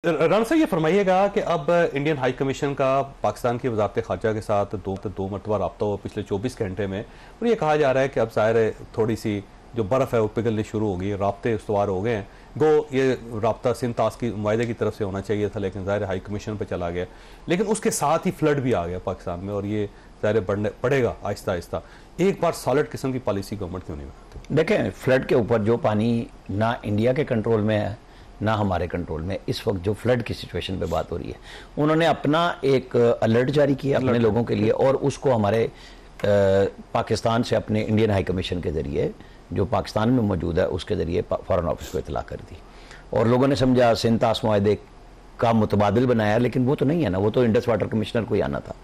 राणा साहब, ये फरमाइए गा कि अब इंडियन हाई कमीशन का पाकिस्तान की वजारत ख़ारजा के साथ दो मरतबा रब्ता हुआ पिछले 24 घंटे में, और ये कहा जा रहा है कि अब ज़ाहिर है थोड़ी सी जो बर्फ़ है वो पिघलनी शुरू होगी, राब्ते उस्तवार हो गए हैं। गो ये रब्ता सिंध तास की माहदे की तरफ से होना चाहिए था, लेकिन ज़ाहिर हाई कमीशन पर चला गया। लेकिन उसके साथ ही फ्लड भी आ गया पाकिस्तान में, और ये ज़ाहिर बढ़ेगा आहिस्ता आहिस्ता। एक बार सॉलिड किस्म की पॉलिसी गवर्नमेंट क्यों नहीं बनाती? देखें, फ्लड के ऊपर जो पानी ना इंडिया के कंट्रोल में है ना हमारे कंट्रोल में, इस वक्त जो फ्लड की सिचुएशन पे बात हो रही है, उन्होंने अपना एक अलर्ट जारी किया अपने लोगों के लिए, और उसको हमारे पाकिस्तान से अपने इंडियन हाई कमीशन के ज़रिए जो पाकिस्तान में मौजूद है उसके ज़रिए फॉरेन ऑफिस को इतला कर दी, और लोगों ने समझा सिंध तास मुआहदे का मुतबादिल बनाया, लेकिन वो तो नहीं है ना, वो तो इंडस वाटर कमिश्नर को ही आना था।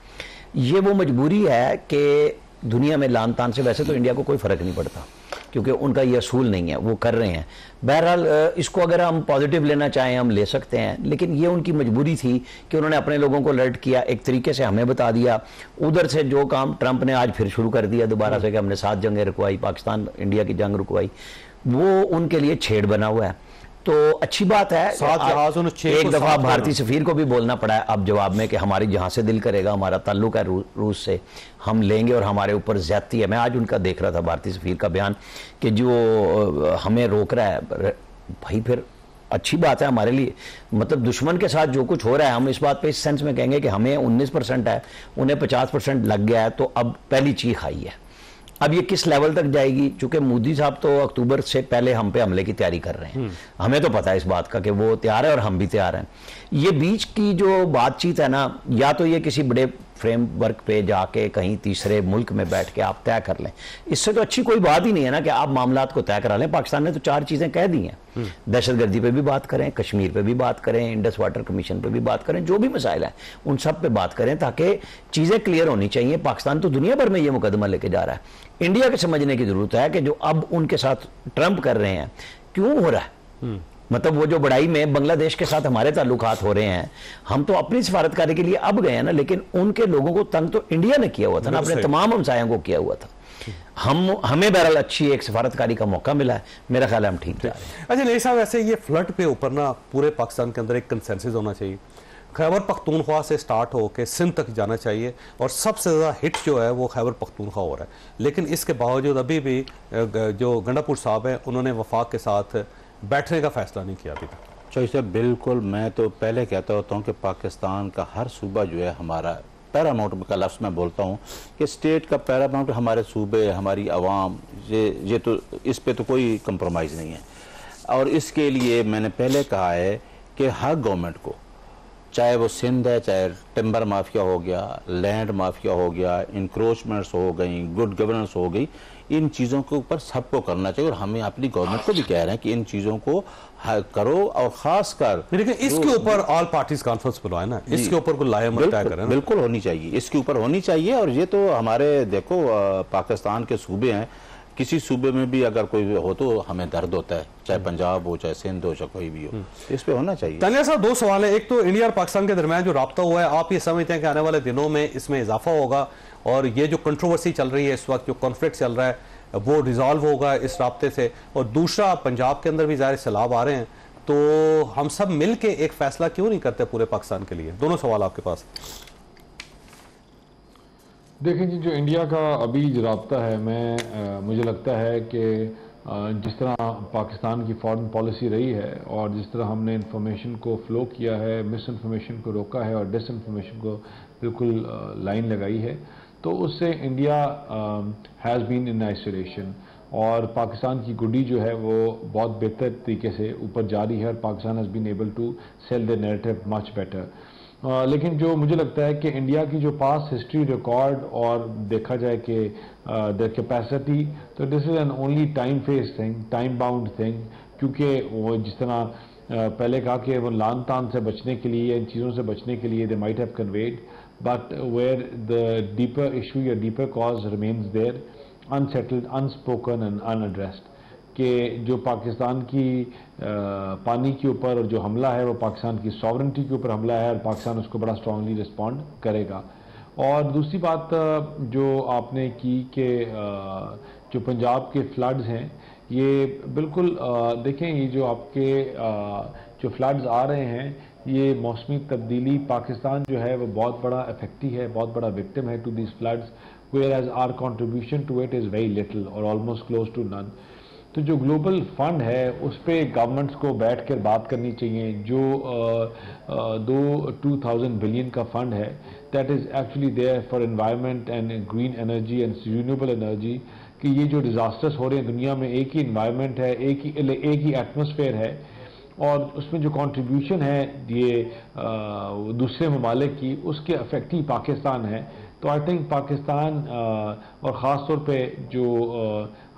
ये वो मजबूरी है कि दुनिया में लान तान से वैसे तो इंडिया को कोई फ़र्क नहीं पड़ता, क्योंकि उनका ये असूल नहीं है, वो कर रहे हैं। बहरहाल इसको अगर हम पॉजिटिव लेना चाहें हम ले सकते हैं, लेकिन ये उनकी मजबूरी थी कि उन्होंने अपने लोगों को अलर्ट किया, एक तरीके से हमें बता दिया। उधर से जो काम ट्रंप ने आज फिर शुरू कर दिया दोबारा से कि हमने 7 जंगें रुकवाई, पाकिस्तान इंडिया की जंग रुकवाई, वो उनके लिए छेड़ बना हुआ है। तो अच्छी बात है, एक दफ़ा भारतीय सफीर को भी बोलना पड़ा है अब जवाब में कि हमारी जहाँ से दिल करेगा, हमारा ताल्लुक है रूस से, हम लेंगे और हमारे ऊपर ज्यादती है। मैं आज उनका देख रहा था भारतीय सफीर का बयान कि जो हमें रोक रहा है, भाई फिर अच्छी बात है हमारे लिए, मतलब दुश्मन के साथ जो कुछ हो रहा है हम इस बात पे इस सेंस में कहेंगे कि हमें 19% है, उन्हें 50% लग गया है, तो अब पहली चीख आई है। अब ये किस लेवल तक जाएगी, चूंकि मोदी साहब तो अक्टूबर से पहले हम पे हमले की तैयारी कर रहे हैं, हमें तो पता है इस बात का कि वो तैयार है और हम भी तैयार हैं। ये बीच की जो बातचीत है ना, या तो ये किसी बड़े फ्रेमवर्क पे जाके कहीं तीसरे मुल्क में बैठ के आप तय कर लें, इससे तो अच्छी कोई बात ही नहीं है ना कि आप मामलात को तय करा लें। पाकिस्तान ने तो 4 चीज़ें कह दी हैं, दहशतगर्दी पे भी बात करें, कश्मीर पे भी बात करें, इंडस वाटर कमीशन पे भी बात करें, जो भी मसाइल हैं उन सब पे बात करें, ताकि चीज़ें क्लियर होनी चाहिए। पाकिस्तान तो दुनिया भर में ये मुकदमा लेके जा रहा है, इंडिया के समझने की जरूरत है कि जो अब उनके साथ ट्रंप कर रहे हैं क्यों हो रहा है। मतलब वो जो बड़ाई में बांग्लादेश के साथ हमारे ताल्लुकात हो रहे हैं, हम तो अपनी सफारतकारी के लिए अब गए हैं ना, लेकिन उनके लोगों को तंग तो इंडिया ने किया हुआ था ना, अपने तमाम हमसायों को किया हुआ था। हमें बहरहाल अच्छी एक सफारतकारी का मौका मिला है, मेरा ख्याल है हम ठीक जा रहे हैं। अच्छा नहीं साहब, ऐसे ये फ्लड पे ऊपर ना पूरे पाकिस्तान के अंदर एक कंसेंसस होना चाहिए, खैबर पख्तूनख्वा से स्टार्ट होकर सिंध तक जाना चाहिए, और सबसे ज़्यादा हिट जो है वो खैबर पख्तूनख्वा हो रहा है। लेकिन इसके बावजूद अभी भी जो गंडापुर साहब हैं उन्होंने वफाक के साथ बैठने का फैसला नहीं किया अभी तक। चौधरी साहब बिल्कुल, मैं तो पहले कहता होता हूँ कि पाकिस्तान का हर सूबा जो है हमारा पैरामाउंट का लफ्ज़ मैं बोलता हूँ कि स्टेट का पैरामाउंट हमारे सूबे, हमारी आवाम, ये तो इस पे तो कोई कंप्रोमाइज़ नहीं है। और इसके लिए मैंने पहले कहा है कि हर गवर्नमेंट को, चाहे वो सिंध है, चाहे टिम्बर माफिया हो गया, लैंड माफिया हो गया, इंक्रोचमेंट्स हो गई, गुड गवर्नेंस हो गई, इन चीज़ों के ऊपर सबको करना चाहिए। और हमें अपनी गवर्नमेंट को भी कह रहे हैं कि इन चीज़ों को करो, और ख़ास कर लेकिन इसके ऊपर ऑल पार्टीज कॉन्फ्रेंस बुलाए ना, इसके ऊपर कोई लाया तय करें। बिल्कुल होनी चाहिए, इसके ऊपर होनी चाहिए। और ये तो हमारे देखो पाकिस्तान के सूबे हैं, किसी सूबे में भी अगर कोई हो तो हमें दर्द होता है, चाहे पंजाब हो, चाहे सिंध हो, चाहे कोई भी हो, इस पे होना चाहिए। तानिया साहब, 2 सवाल है। एक तो इंडिया और पाकिस्तान के दरमियान जो राब्ता हुआ है, आप ये समझते हैं कि आने वाले दिनों में इसमें इजाफा होगा, और ये जो कंट्रोवर्सी चल रही है इस वक्त, जो कॉन्फ्लिक्ट चल रहा है, वो रिजॉल्व होगा इस राब्ते से? और दूसरा, पंजाब के अंदर भी ज़ाहिर सैलाब आ रहे हैं, तो हम सब मिल के एक फैसला क्यों नहीं करते पूरे पाकिस्तान के लिए? दोनों सवाल आपके पास। देखें जी, जो इंडिया का अभी जो राब्ता है, मुझे लगता है कि जिस तरह पाकिस्तान की फॉरेन पॉलिसी रही है, और जिस तरह हमने इंफॉर्मेशन को फ्लो किया है, मिस इन्फॉर्मेशन को रोका है और डिस इन्फॉर्मेशन को बिल्कुल लाइन लगाई है, तो उससे India has been in isolation, और पाकिस्तान की गुडी जो है वो बहुत बेहतर तरीके से ऊपर जा रही है, और Pakistan has been able to sell the narrative much better. लेकिन जो मुझे लगता है कि इंडिया की जो पास हिस्ट्री रिकॉर्ड और देखा जाए कि द कैपेसिटी, तो this is an only time face thing, time bound thing, क्योंकि वो जिस तरह पहले कहा कि वो लान तान से बचने के लिए, इन चीज़ों से बचने के लिए they might have conveyed, but where the deeper issue या deeper cause remains there, unsettled, unspoken and unaddressed, कि जो पाकिस्तान की पानी के ऊपर जो हमला है वो पाकिस्तान की सॉवरेंटी के ऊपर हमला है, और पाकिस्तान उसको बड़ा स्ट्रांगली रिस्पॉन्ड करेगा। और दूसरी बात जो आपने की कि जो पंजाब के फ्लड्स हैं, ये बिल्कुल देखें, ये जो आपके जो फ्लड्स आ रहे हैं, یہ موسمی تبدیلی پاکستان جو ہے وہ بہت بڑا افیکٹی ہے, بہت بڑا وکٹم ہے to these floods, whereas our contribution to it is very little or almost close to none. تو جو گلوبل فنڈ ہے اس پہ گورنمنٹس کو بیٹھ کر بات کرنی چاہیے. جو 2000 بلین کا فنڈ ہے that is actually there for environment and green energy and renewable energy, کہ یہ جو ڈیزاسٹرس ہو رہے ہیں دنیا میں, ایک ہی انوائرمنٹ ہے, ایک ہی ایٹماسفیئر ہے, اور اس میں جو کنٹریبیوشن ہے یہ دوسرے ممالک کی, اس کے افیکٹی پاکستان ہے. تو آئی تھنک پاکستان اور خاص طور پہ جو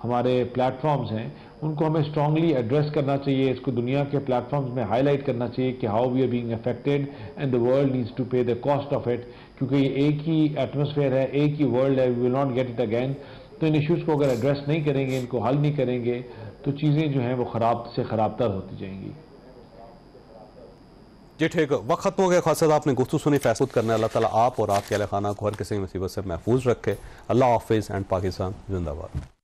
ہمارے پلیٹ فارمز ہیں ان کو ہمیں اسٹرانگلی ایڈریس کرنا چاہیے, اس کو دنیا کے پلیٹ فارمز میں ہائی لائٹ کرنا چاہیے کہ how we are being affected and the world needs to pay the cost of it, کیونکہ یہ ایک ہی ایٹماسفیئر ہے, ایک ہی ورلڈ ہے, we will not get it again. تو ان ایشوز کو اگر ایڈریس نہیں کریں گے, ان کو حل نہیں کریں گے, تو چیزیں جو ہیں وہ خراب سے خراب تر ہوتی جائیں گی. جی ٹھیک, وقت ختم ہو گیا. خاص آپ نے گفتگو سنی, فیصلہ کرنا. اللہ تعالیٰ آپ اور آپ کے اہل خانہ کو ہر کسی مصیبت سے محفوظ رکھے. اللہ حافظ اینڈ پاکستان زندہ باد.